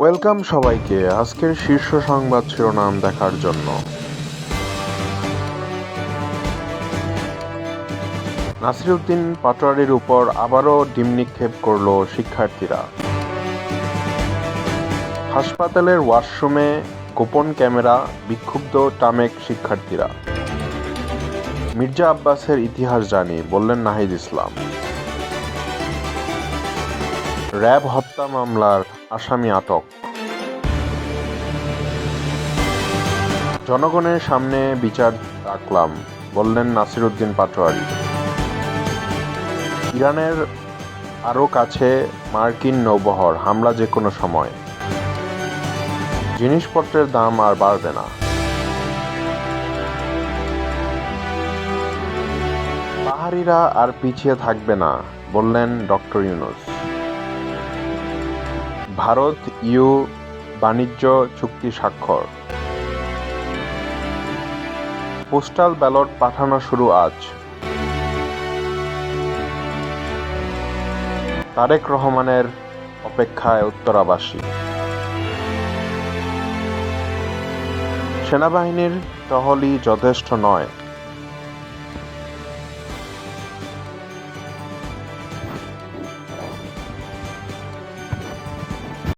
Welcome সবাইকে আজকের শীর্ষ সংবাদ শিরোনাম দেখার জন্য। নাসিরউদ্দিন পাটোয়ারির উপর আবারও ডিম নিক্ষেপ করল শিক্ষার্থীরা। হাসপাতালের ওয়াশরুমে গোপন ক্যামেরা, বিক্ষুব্ধ টামেক শিক্ষার্থীরা। মির্জা আব্বাসের ইতিহাস জানি, বললেন নাহিদ ইসলাম। র্যাব হত্যা মামলার আসামি আটক। জনগণের সামনে বিচার রাখলাম, বললেন নাসিরউদ্দিন পাটোয়ারি। ইরানের আরও কাছে মার্কিন নৌবহর, হামলা যে কোনো সময়। জিনিসপত্রের দাম আর বাড়বে না। পাহাড়িরা আর পিছিয়ে থাকবে না, বললেন ডক্টর ইউনূস। ভারত ইউ বাণিজ্য চুক্তি স্বাক্ষর। পোস্টাল ব্যালট পাঠানো শুরু আজ। তারেক রহমানের অপেক্ষায় উত্তরাবাসী। সেনাবাহিনীর টহলই যথেষ্ট নয়,